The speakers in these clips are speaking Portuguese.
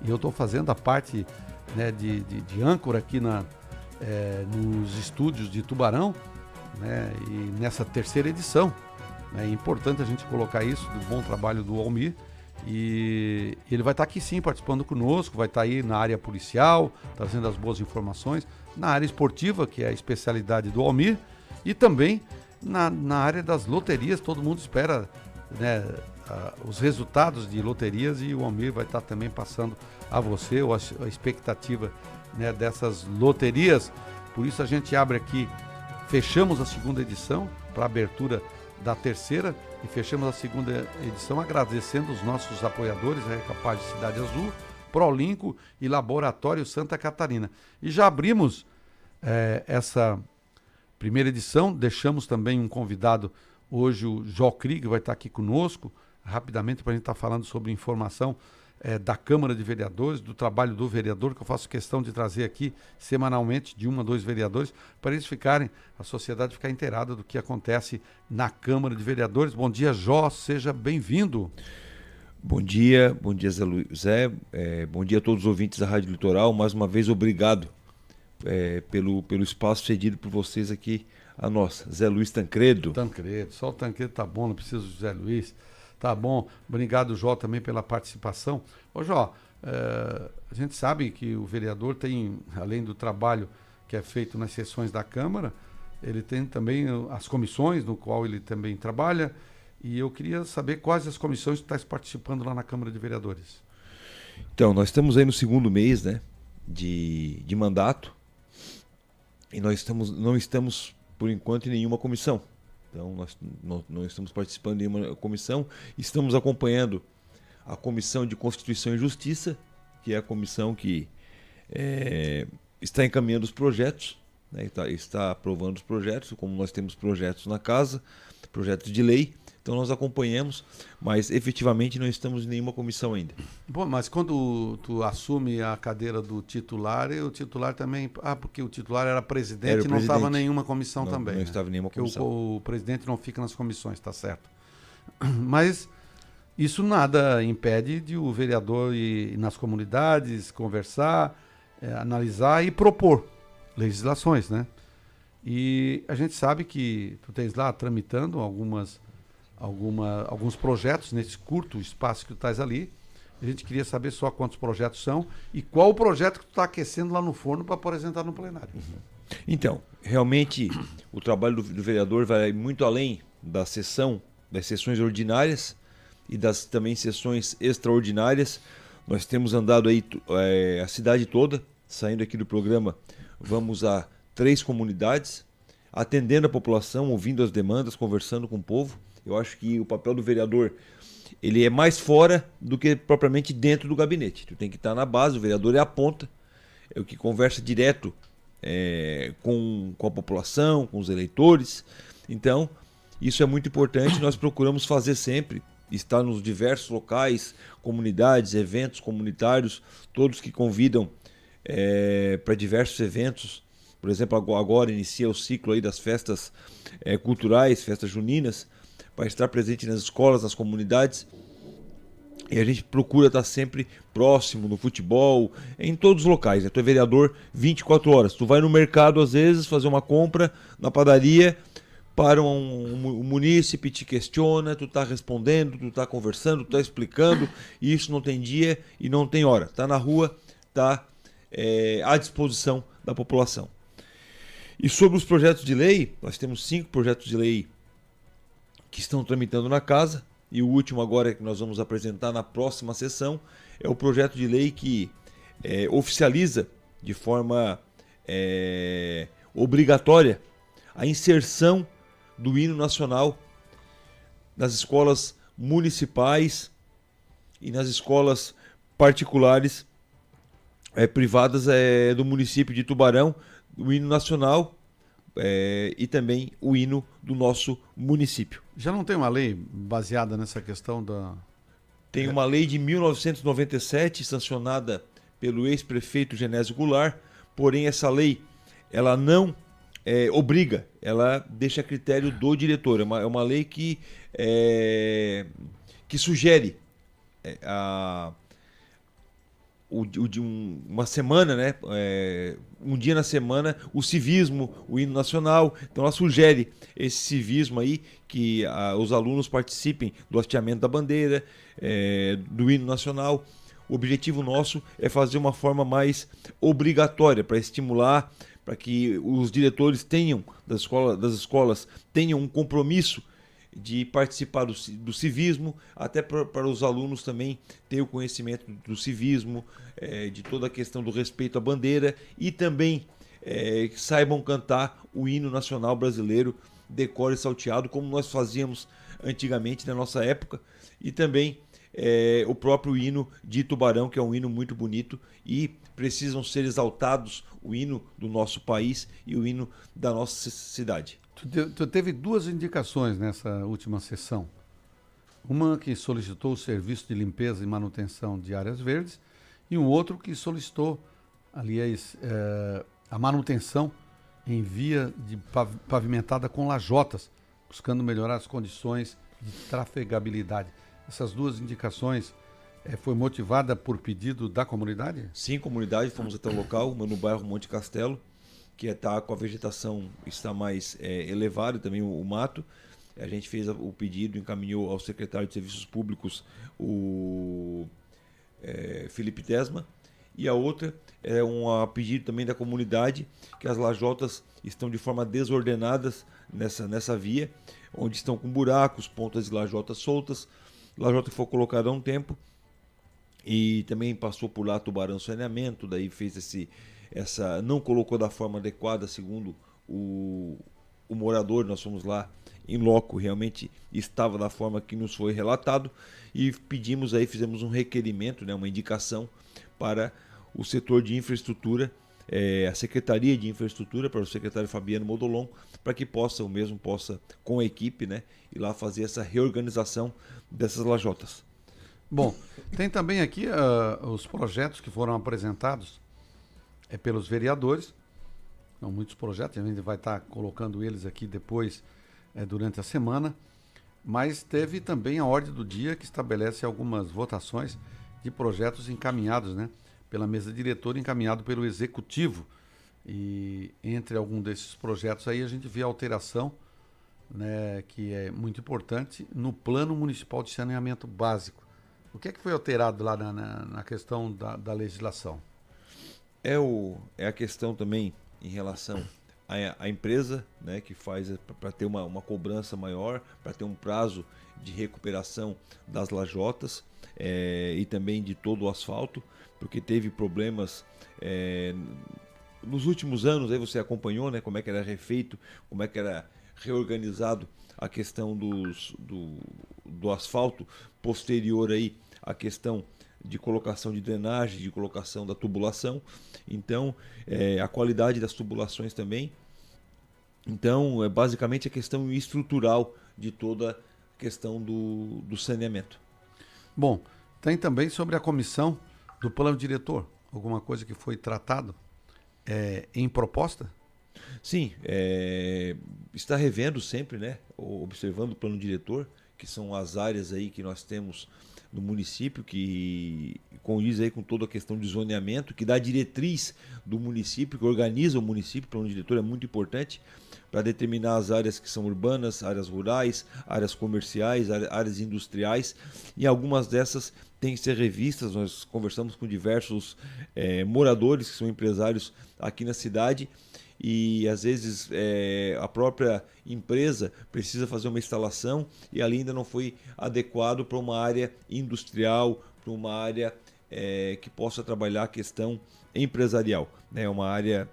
E eu estou fazendo a parte, né, de âncora aqui nos estúdios de Tubarão, né, e nessa terceira edição. É importante a gente colocar isso, do bom trabalho do Almir. E ele vai estar aqui sim participando conosco, vai estar aí na área policial, trazendo as boas informações, na área esportiva, que é a especialidade do Almir, e também na área das loterias. Todo mundo espera, né, os resultados de loterias, e o Almir vai estar também passando a você a expectativa, né, dessas loterias. Por isso a gente abre aqui, fechamos a segunda edição para a abertura da terceira, e fechamos a segunda edição agradecendo os nossos apoiadores, a Recapaz de Cidade Azul, Prolinco e Laboratório Santa Catarina. E já abrimos essa primeira edição, deixamos também um convidado hoje, o Jó Krieg, que vai estar aqui conosco, rapidamente, para a gente estar falando sobre informação da Câmara de Vereadores, do trabalho do vereador, que eu faço questão de trazer aqui semanalmente, de 1 a 2 vereadores, para eles ficarem, a sociedade ficar inteirada do que acontece na Câmara de Vereadores. Bom dia, Jó, seja bem-vindo. Bom dia Zé Luiz. Bom dia a todos os ouvintes da Rádio Litoral. Mais uma vez, obrigado pelo espaço cedido por vocês aqui a nós. Zé Luiz Tancredo. Tancredo, só o Tancredo tá bom, não precisa do Zé Luiz. Tá bom, obrigado, Jó, também pela participação. Ô, Jó, a gente sabe que o vereador tem, além do trabalho que é feito nas sessões da Câmara, ele tem também as comissões no qual ele também trabalha, e eu queria saber quais as comissões que está participando lá na Câmara de Vereadores. Então, nós estamos aí no segundo mês, né, de mandato, e nós não estamos, por enquanto, em nenhuma comissão. Então, nós não estamos participando de nenhuma comissão, estamos acompanhando a Comissão de Constituição e Justiça, que é a comissão que está encaminhando os projetos, né, está aprovando os projetos, como nós temos projetos na casa, projetos de lei, então nós acompanhamos, mas efetivamente não estamos em nenhuma comissão ainda. Bom, mas quando tu assume a cadeira do titular, e o titular também... porque o titular era presidente e não estava em nenhuma comissão também. Não estava em nenhuma comissão. O presidente não fica nas comissões, tá certo. Mas isso nada impede de o vereador ir nas comunidades, conversar, analisar e propor legislações, né? E a gente sabe que tu tens lá tramitando alguns projetos nesse curto espaço que tu estás ali. A gente queria saber só quantos projetos são e qual o projeto que tu está aquecendo lá no forno para apresentar no plenário. Então, realmente o trabalho do vereador vai muito além das sessões ordinárias e das também sessões extraordinárias. Nós temos andado aí a cidade toda, saindo aqui do programa, vamos a 3 comunidades, atendendo a população, ouvindo as demandas, conversando com o povo. Eu acho que o papel do vereador, ele é mais fora do que propriamente dentro do gabinete. Tu tem que estar na base, o vereador é a ponta, é o que conversa direto com a população, com os eleitores. Então, isso é muito importante, nós procuramos fazer sempre, estar nos diversos locais, comunidades, eventos comunitários, todos que convidam para diversos eventos. Por exemplo, agora inicia o ciclo aí das festas culturais, festas juninas, para estar presente nas escolas, nas comunidades. E a gente procura estar sempre próximo no futebol, em todos os locais, né? Tu é vereador 24 horas. Tu vai no mercado, às vezes, fazer uma compra na padaria, para um munícipe, te questiona, tu está respondendo, tu está conversando, tu está explicando, e isso não tem dia e não tem hora. Está na rua, está à disposição da população. E sobre os projetos de lei, nós temos 5 projetos de lei que estão tramitando na casa, e o último agora que nós vamos apresentar na próxima sessão é o projeto de lei que oficializa de forma obrigatória a inserção do hino nacional nas escolas municipais e nas escolas particulares privadas do município de Tubarão, o hino nacional e também o hino do nosso município. Já não tem uma lei baseada nessa questão da... Tem uma lei de 1997, sancionada pelo ex-prefeito Genésio Goulart, porém essa lei ela não obriga, ela deixa a critério do diretor. É uma lei que sugere uma semana, né? Um dia na semana, o civismo, o hino nacional. Então ela sugere esse civismo aí, que os alunos participem do hasteamento da bandeira, do hino nacional. O objetivo nosso é fazer uma forma mais obrigatória para estimular, para que os diretores das escolas tenham um compromisso de participar do civismo, até para os alunos também ter o conhecimento do civismo, de toda a questão do respeito à bandeira e também que saibam cantar o hino nacional brasileiro, decore e salteado, como nós fazíamos antigamente na nossa época, e também o próprio hino de Tubarão, que é um hino muito bonito e precisam ser exaltados, o hino do nosso país e o hino da nossa cidade. Tu teve duas indicações nessa última sessão. Uma que solicitou o serviço de limpeza e manutenção de áreas verdes e um outro que solicitou, aliás, a manutenção em via de pavimentada com lajotas, buscando melhorar as condições de trafegabilidade. Essas duas indicações foi motivada por pedido da comunidade? Sim, comunidade, fomos até o local, no bairro Monte Castelo, que está com a vegetação está mais elevada, também o mato. A gente fez o pedido, encaminhou ao secretário de Serviços Públicos, o Felipe Tesma, e a outra é um pedido também da comunidade, que as lajotas estão de forma desordenadas nessa via, onde estão com buracos, pontas de lajotas soltas, lajota que foi colocada há um tempo, e também passou por lá Tubarão Saneamento, daí fez não colocou da forma adequada, segundo o morador. Nós fomos lá em loco, realmente estava da forma que nos foi relatado, e pedimos aí, fizemos um requerimento, né, uma indicação para o setor de infraestrutura, a Secretaria de Infraestrutura, para o secretário Fabiano Modolon, para que o mesmo possa, com a equipe, né, ir lá fazer essa reorganização dessas lajotas. Bom, tem também aqui os projetos que foram apresentados pelos vereadores. São muitos projetos, a gente vai estar colocando eles aqui depois, durante a semana. Mas teve também a ordem do dia, que estabelece algumas votações de projetos encaminhados, né, pela mesa diretora, encaminhado pelo executivo. E entre algum desses projetos aí a gente vê a alteração, né, que é muito importante, no Plano Municipal de Saneamento Básico. O que é que foi alterado lá na questão da legislação? É a questão também em relação à empresa, né, que faz para ter uma cobrança maior, para ter um prazo de recuperação das lajotas, e também de todo o asfalto, porque teve problemas nos últimos anos. Aí você acompanhou, né, como é que era refeito, como é que era reorganizado a questão do asfalto, posterior aí a questão de colocação de drenagem, de colocação da tubulação. Então, a qualidade das tubulações também. Então, é basicamente a questão estrutural de toda a questão do saneamento. Bom, tem também sobre a comissão do plano diretor, alguma coisa que foi tratado em proposta? Sim, está revendo sempre, né, observando o plano diretor, que são as áreas aí que nós temos no município, que condiz aí com toda a questão de zoneamento, que dá diretriz do município, que organiza o município. O plano diretor é muito importante para determinar as áreas que são urbanas, áreas rurais, áreas comerciais, áreas industriais, e algumas dessas têm que ser revistas. Nós conversamos com diversos moradores, que são empresários aqui na cidade, e às vezes a própria empresa precisa fazer uma instalação e ali ainda não foi adequado para uma área industrial, para uma área que possa trabalhar a questão empresarial, né? Uma área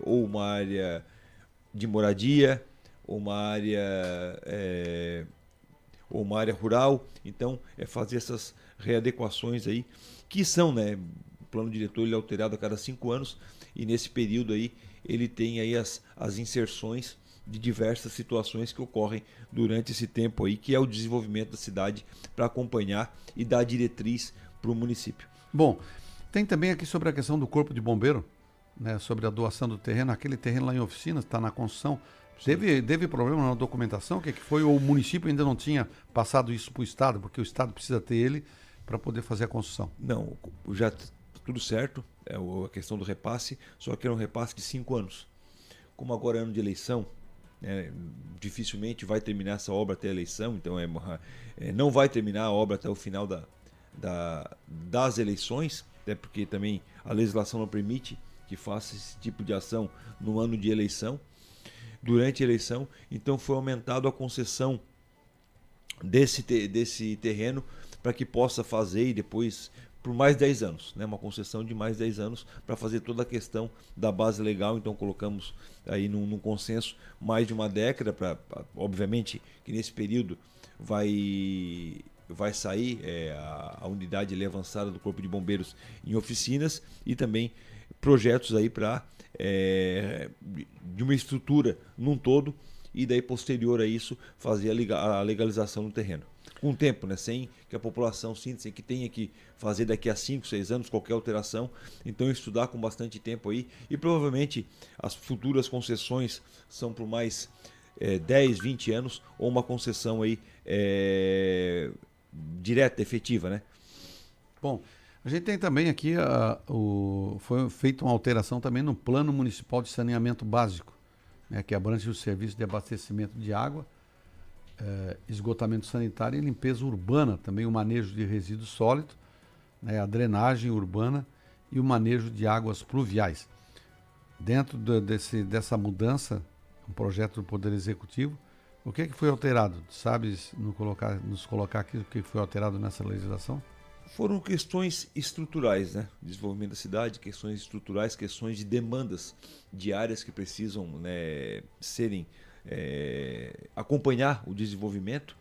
ou uma área de moradia, ou uma área rural. Então fazer essas readequações aí, que são, né, o plano diretor ele é alterado a cada 5 anos, e nesse período aí ele tem aí as inserções de diversas situações que ocorrem durante esse tempo aí, que é o desenvolvimento da cidade, para acompanhar e dar diretriz para o município. Bom, tem também aqui sobre a questão do Corpo de Bombeiro, né, sobre a doação do terreno. Aquele terreno lá em Oficinas está na construção. Teve problema na documentação? O que foi? Ou o município ainda não tinha passado isso para o Estado, porque o Estado precisa ter ele para poder fazer a construção? Não, já tudo certo, a questão do repasse, só que era um repasse de 5 anos. Como agora é ano de eleição, dificilmente vai terminar essa obra até a eleição, então não vai terminar a obra até o final das eleições, até porque também a legislação não permite que faça esse tipo de ação no ano de eleição, durante a eleição. Então foi aumentado a concessão desse terreno para que possa fazer e depois por mais 10 anos, né? Uma concessão de mais 10 anos para fazer toda a questão da base legal. Então colocamos aí num consenso mais de uma década, obviamente que nesse período vai sair a unidade ali avançada do Corpo de Bombeiros em oficinas e também projetos aí de uma estrutura num todo, e daí posterior a isso fazer a legalização do terreno. Com o tempo, né? Sem que a população sinta, sem que tenha que fazer daqui a 5, 6 anos qualquer alteração. Então estudar com bastante tempo aí, e provavelmente as futuras concessões são por mais 10, 20 anos, ou uma concessão aí direta, efetiva, né? Bom, a gente tem também aqui, foi feita uma alteração também no Plano Municipal de Saneamento Básico, né, que abrange o serviço de abastecimento de água, esgotamento sanitário e limpeza urbana, também o manejo de resíduos sólidos, né, a drenagem urbana e o manejo de águas pluviais. Dentro dessa mudança, um projeto do Poder Executivo, o que foi alterado? Sabes nos colocar aqui o que foi alterado nessa legislação? Foram questões estruturais, né? Desenvolvimento da cidade, questões estruturais, questões de demandas diárias que precisam, né, acompanhar o desenvolvimento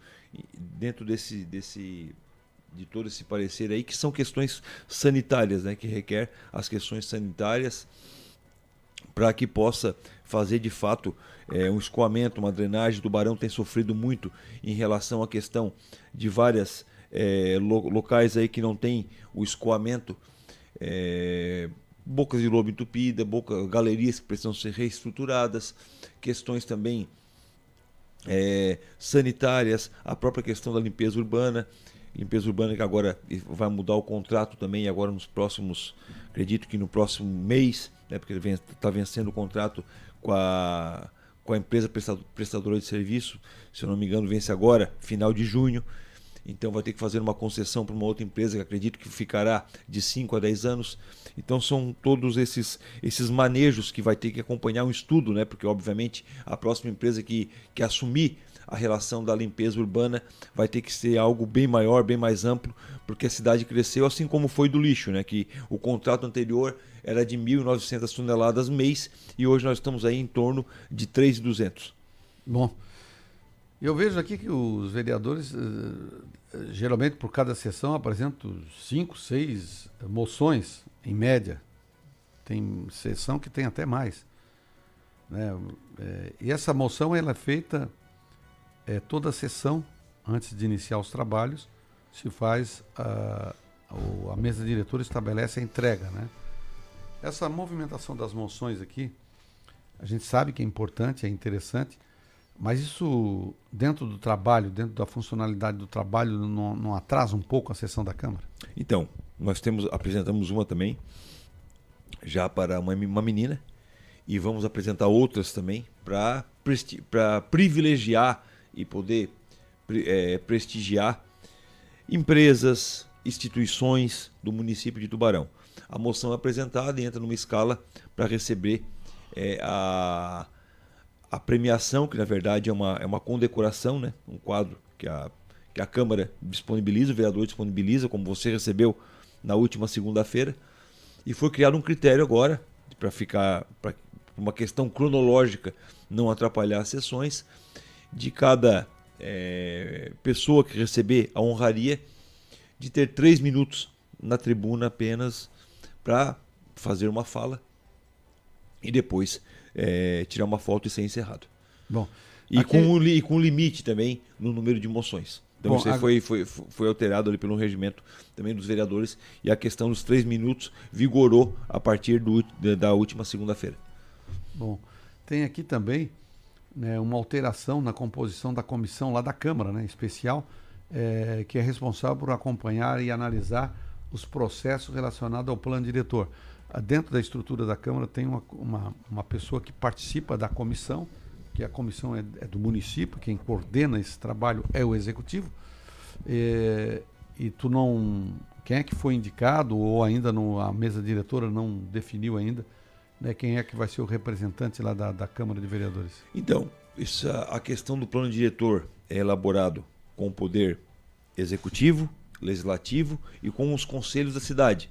dentro de todo esse parecer aí, que são questões sanitárias, né? Que requer as questões sanitárias para que possa fazer de fato um escoamento, uma drenagem. O Tubarão tem sofrido muito em relação à questão de várias locais aí que não tem o escoamento, bocas de lobo entupida, galerias que precisam ser reestruturadas, questões também sanitárias, a própria questão da limpeza urbana que agora vai mudar o contrato também, agora acredito que no próximo mês, né, porque ele está vencendo o contrato com a empresa prestadora de serviço, se eu não me engano vence agora, final de junho. Então vai ter que fazer uma concessão para uma outra empresa que acredito que ficará de 5 a 10 anos. Então são todos esses manejos que vai ter que acompanhar um estudo, né? Porque obviamente a próxima empresa que assumir a relação da limpeza urbana vai ter que ser algo bem maior, bem mais amplo, porque a cidade cresceu, assim como foi do lixo, né? Que o contrato anterior era de 1.900 toneladas mês e hoje nós estamos aí em torno de 3.200. Bom, eu vejo aqui que os vereadores, geralmente por cada sessão, apresentam 5, 6 moções, em média. Tem sessão que tem até mais, né? E essa moção ela é feita toda a sessão, antes de iniciar os trabalhos, se faz, a mesa diretora estabelece a entrega, né? Essa movimentação das moções aqui, a gente sabe que é importante, é interessante, mas isso, dentro do trabalho, dentro da funcionalidade do trabalho, não atrasa um pouco a sessão da Câmara? Então, nós apresentamos uma também, já para uma menina, e vamos apresentar outras também para privilegiar e poder prestigiar empresas, instituições do município de Tubarão. A moção é apresentada e entra numa escala para receber a premiação, que na verdade é uma condecoração, né? Um quadro que a Câmara disponibiliza, o vereador disponibiliza, como você recebeu na última segunda-feira. E foi criado um critério agora, para uma questão cronológica não atrapalhar as sessões, de cada pessoa que receber a honraria, de ter 3 minutos na tribuna apenas para fazer uma fala e depois tirar uma foto e ser encerrado. Bom, e com limite também no número de moções. Então isso aí foi alterado ali pelo regimento também dos vereadores, e a questão dos 3 minutos vigorou a partir da última segunda-feira. Bom, tem aqui também, né, uma alteração na composição da comissão lá da Câmara, né, especial, que é responsável por acompanhar e analisar os processos relacionados ao plano diretor. Dentro da estrutura da Câmara tem uma pessoa que participa da comissão, que a comissão é do município, quem coordena esse trabalho é o executivo. E tu não... Quem é que foi indicado, ou ainda a mesa diretora não definiu ainda, né, quem é que vai ser o representante lá da Câmara de Vereadores? Então, a questão do plano diretor é elaborado com o poder executivo, legislativo e com os conselhos da cidade.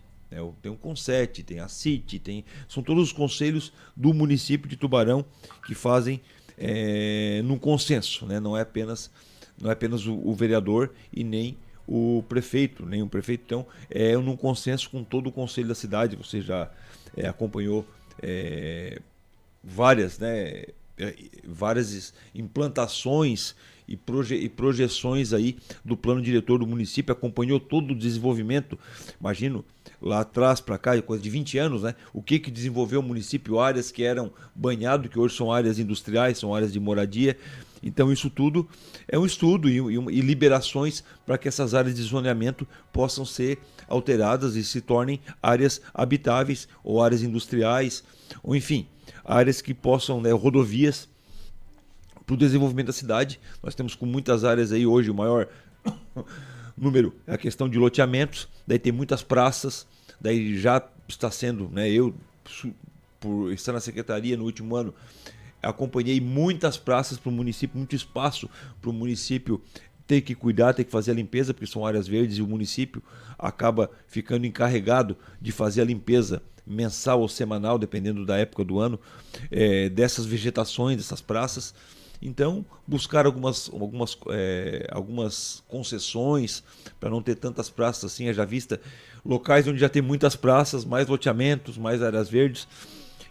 Tem o CONSET, tem a CIT, são todos os conselhos do município de Tubarão que fazem num consenso, né? Não é apenas o vereador e nem o prefeito, então é num consenso com todo o conselho da cidade. Você já acompanhou várias implantações e projeções aí do plano diretor do município, acompanhou todo o desenvolvimento, imagino, lá atrás para cá, coisa de 20 anos, né? O que desenvolveu o município, áreas que eram banhado, que hoje são áreas industriais, são áreas de moradia. Então isso tudo é um estudo e liberações para que essas áreas de zoneamento possam ser alteradas e se tornem áreas habitáveis ou áreas industriais, ou enfim, áreas que possam, rodovias para o desenvolvimento da cidade. Nós temos com muitas áreas aí hoje, o maior número é a questão de loteamentos, daí tem muitas praças, daí já está sendo, eu por estar na secretaria no último ano, acompanhei muitas praças para o município, muito espaço para o município ter que cuidar, ter que fazer a limpeza, porque são áreas verdes e o município acaba ficando encarregado de fazer a limpeza mensal ou semanal, dependendo da época do ano, dessas vegetações, dessas praças. Então, buscar algumas concessões para não ter tantas praças assim, haja vista locais onde já tem muitas praças, mais loteamentos, mais áreas verdes.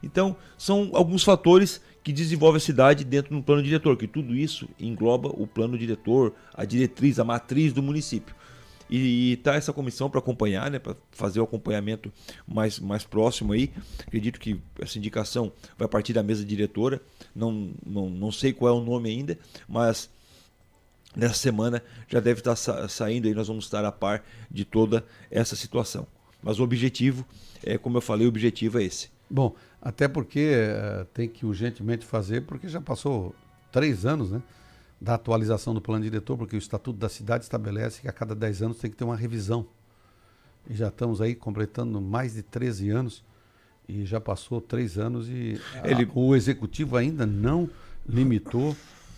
Então, são alguns fatores que desenvolvem a cidade dentro do plano diretor, que tudo isso engloba o plano diretor, a diretriz, a matriz do município. E está essa comissão para acompanhar, para fazer o acompanhamento mais próximo aí. Acredito que essa indicação vai partir da mesa diretora, não sei qual é o nome ainda, mas nessa semana já deve estar saindo, aí nós vamos estar a par de toda essa situação. Mas o objetivo, como eu falei, o objetivo é esse. Bom, até porque tem que urgentemente fazer, porque já passou 3 anos, né, da atualização do plano diretor, porque o Estatuto da Cidade estabelece que a cada 10 anos tem que ter uma revisão. E já estamos aí completando mais de 13 anos, e já passou 3 anos e o Executivo ainda não limitou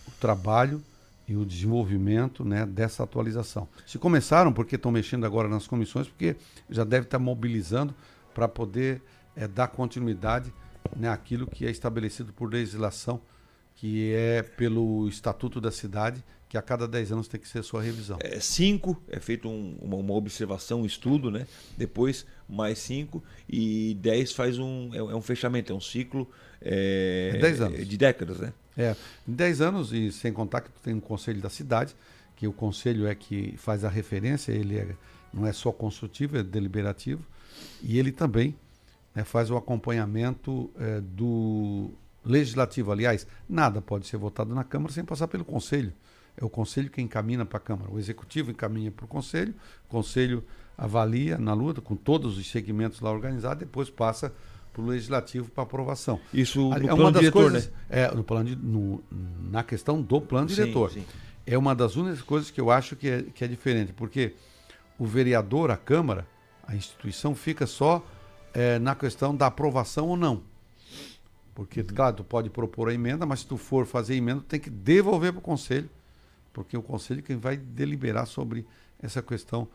o trabalho e o desenvolvimento, né, dessa atualização. Se começaram, porque estão mexendo agora nas comissões, porque já deve estar mobilizando para poder dar continuidade, né, àquilo que é estabelecido por legislação, que é pelo Estatuto da Cidade, que a cada 10 anos tem que ser sua revisão. 5, é feito uma observação, um estudo, né? Depois mais 5 e 10 faz um fechamento, é um ciclo 10 anos. De décadas, né? Em 10 anos, e sem contar que tem um conselho da cidade, que o conselho é que faz a referência, ele não é só consultivo, é deliberativo, e ele também faz o acompanhamento do legislativo. Aliás, nada pode ser votado na Câmara sem passar pelo Conselho. É o Conselho que encaminha para a Câmara. O Executivo encaminha para o Conselho avalia na luta, com todos os segmentos lá organizados, depois passa para o Legislativo para aprovação. Isso no plano uma das diretor, coisas, né? Na questão do plano diretor. Sim. É uma das únicas coisas que eu acho que é diferente, porque o vereador, a Câmara, a instituição fica só na questão da aprovação ou não. Porque, claro, tu pode propor a emenda, mas se tu for fazer a emenda, tu tem que devolver para o Conselho, porque o Conselho é quem vai deliberar sobre essa questão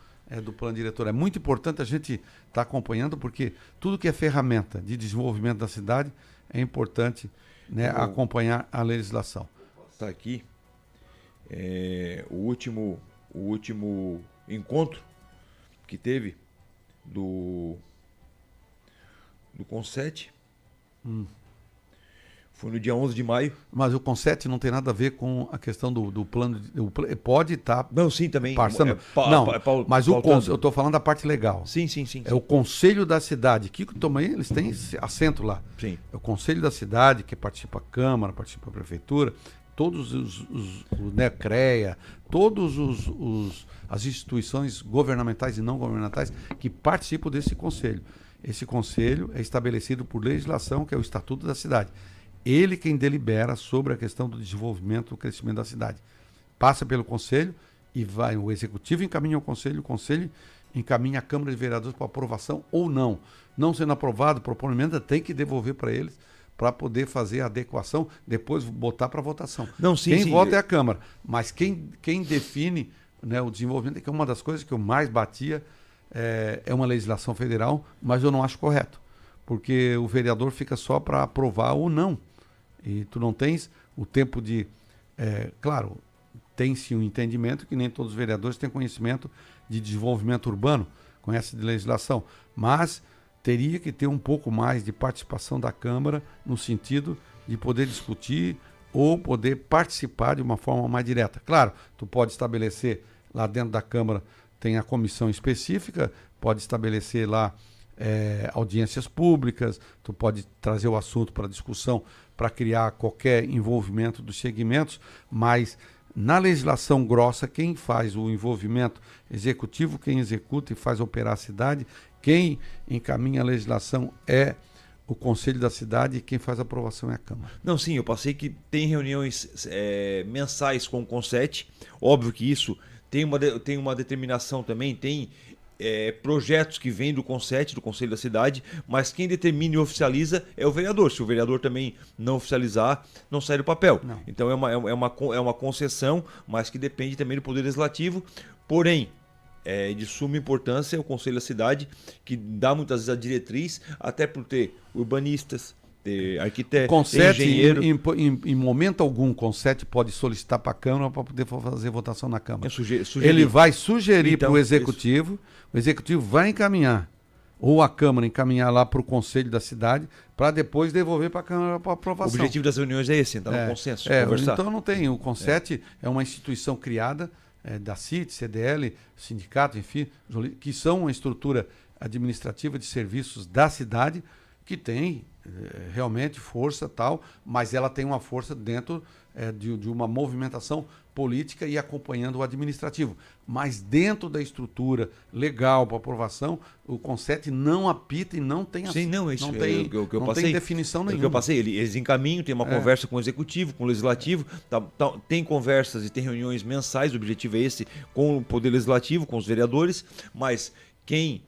do plano diretor. É muito importante a gente estar acompanhando, porque tudo que é ferramenta de desenvolvimento da cidade é importante, né, acompanhar a legislação. Está aqui o último encontro que teve do CONSET. Foi no dia 11 de maio. Mas o CONSET não tem nada a ver com a questão do plano. Pode estar. Não, sim, também. Mas eu estou falando da parte legal. Sim. É o Conselho da Cidade, que também eles têm assento lá. Sim. É o Conselho da Cidade, que participa a Câmara, participa a Prefeitura, né, CREA, as instituições governamentais e não governamentais que participam desse conselho. Esse conselho é estabelecido por legislação, que é o Estatuto da Cidade. Ele quem delibera sobre a questão do desenvolvimento, do crescimento da cidade. Passa pelo conselho e vai, o executivo encaminha ao conselho, o conselho encaminha a Câmara de Vereadores para aprovação ou não. Não sendo aprovado, propor emenda, tem que devolver para eles para poder fazer a adequação, depois botar para votação. Não, sim, quem sim. vota é a Câmara, mas quem define, né, o desenvolvimento, que é uma das coisas que eu mais batia, é uma legislação federal, mas eu não acho correto, porque o vereador fica só para aprovar ou não. E tu não tens o tempo de... claro, tem-se um entendimento que nem todos os vereadores têm conhecimento de desenvolvimento urbano, conhecem de legislação, mas teria que ter um pouco mais de participação da Câmara no sentido de poder discutir ou poder participar de uma forma mais direta. Claro, tu pode estabelecer lá dentro da Câmara, tem a comissão específica, pode estabelecer lá audiências públicas, tu pode trazer o assunto para discussão, para criar qualquer envolvimento dos segmentos, mas na legislação grossa, quem faz o envolvimento executivo, quem executa e faz operar a cidade, quem encaminha a legislação é o Conselho da Cidade e quem faz a aprovação é a Câmara. Não, sim, eu passei que tem reuniões mensais com o Conset, óbvio que isso tem uma determinação também, tem projetos que vêm do Conset, do Conselho da Cidade, mas quem determina e oficializa é o vereador. Se o vereador também não oficializar, não sai do papel. Não. Então é uma concessão, mas que depende também do Poder Legislativo. Porém, de suma importância é o Conselho da Cidade, que dá muitas vezes a diretriz, até por ter urbanistas, ter arquiteto, ter engenheiro. Em momento algum, o Conset pode solicitar para a Câmara para poder fazer votação na Câmara. Sugerir. Ele vai sugerir Então, para o Executivo, o Executivo vai encaminhar, ou a Câmara encaminhar lá para o Conselho da Cidade, para depois devolver para a Câmara para aprovação. O objetivo das reuniões é esse, entrar no consenso, conversar. Então não tem. O Conset é uma instituição criada da CIT, CDL, sindicato, enfim, que são uma estrutura administrativa de serviços da cidade que tem realmente força tal, mas ela tem uma força dentro de uma movimentação política e acompanhando o administrativo. Mas dentro da estrutura legal para aprovação, o Conset não apita e não tem Sim, não, isso não tem, que eu não passei, tem definição nenhuma. O que eu passei, eles encaminham, tem uma conversa com o Executivo, com o Legislativo, tem conversas e tem reuniões mensais, o objetivo é esse, com o Poder Legislativo, com os vereadores, mas quem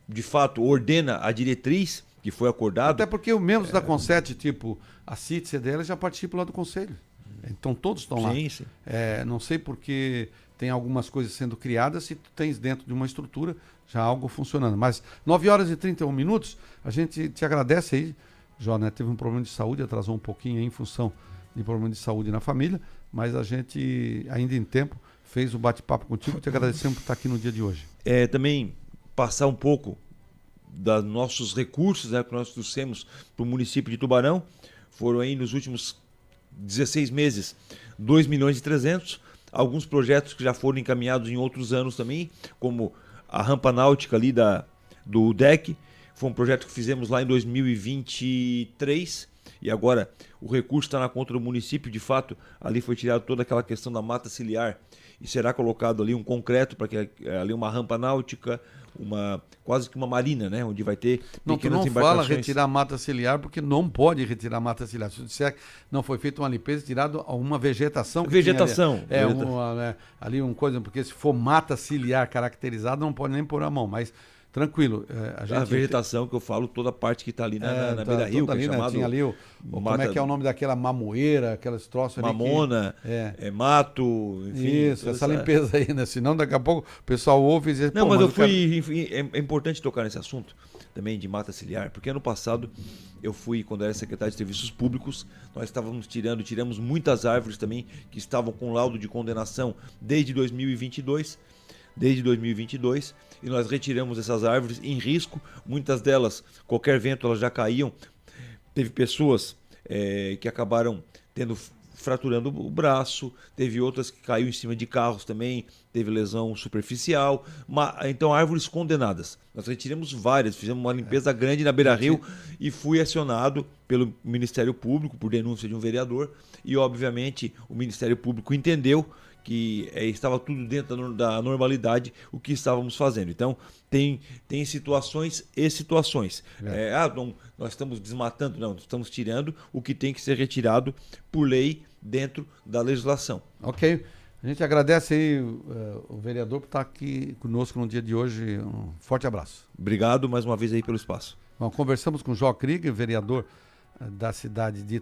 de fato ordena a diretriz que foi acordado... Até porque os membros da Conset, tipo a CIT, CDL, já participam lá do Conselho. Então todos estão lá. Sim. Não sei porque tem algumas coisas sendo criadas se tu tens dentro de uma estrutura já algo funcionando. Mas 9h31, a gente te agradece aí, Jó, né? Teve um problema de saúde, atrasou um pouquinho aí em função de problema de saúde na família, mas a gente, ainda em tempo, fez o bate-papo contigo. Te agradecemos por estar aqui no dia de hoje. Também passar um pouco dos nossos recursos, né, que nós trouxemos para o município de Tubarão. Foram aí nos últimos 16 meses 2.300.000, alguns projetos que já foram encaminhados em outros anos também, como a rampa náutica ali do DEC, foi um projeto que fizemos lá em 2023 e agora o recurso está na conta do município. De fato, ali foi tirado toda aquela questão da mata ciliar e será colocado ali um concreto para que ali uma rampa náutica, quase que uma marina, né, onde vai ter pequenas embarcações. Não fala retirar mata ciliar, porque não pode retirar mata ciliar. Se disser que não foi feita uma limpeza, tirado uma vegetação. Vegetação. Ali uma coisa, porque se for mata ciliar caracterizada, não pode nem pôr a mão, mas tranquilo. A vegetação que eu falo, toda a parte que está ali na beira-rio, que é chamado... Tinha ali como é que é o nome daquela mamoeira, aquelas troços ali. Mamona, mato, enfim. Isso, essa limpeza aí, né? Senão daqui a pouco o pessoal ouve e diz... Não, mas eu fui... Enfim, é importante tocar nesse assunto também de mata ciliar, porque ano passado eu fui, quando era secretário de Serviços Públicos, nós tiramos muitas árvores também que estavam com laudo de condenação desde 2022, e nós retiramos essas árvores em risco. Muitas delas, qualquer vento, elas já caíam. Teve pessoas que acabaram tendo fraturando o braço, teve outras que caiu em cima de carros também, teve lesão superficial, então árvores condenadas. Nós retiramos várias, fizemos uma limpeza grande na Beira-Rio e fui acionado pelo Ministério Público por denúncia de um vereador e, obviamente, o Ministério Público entendeu que estava tudo dentro da normalidade o que estávamos fazendo. Então, tem situações e situações. Nós estamos desmatando, não, estamos tirando o que tem que ser retirado por lei dentro da legislação. Ok. A gente agradece aí o vereador por estar aqui conosco no dia de hoje. Um forte abraço. Obrigado mais uma vez aí pelo espaço. Bom, conversamos com o Jó Krieger, vereador da cidade de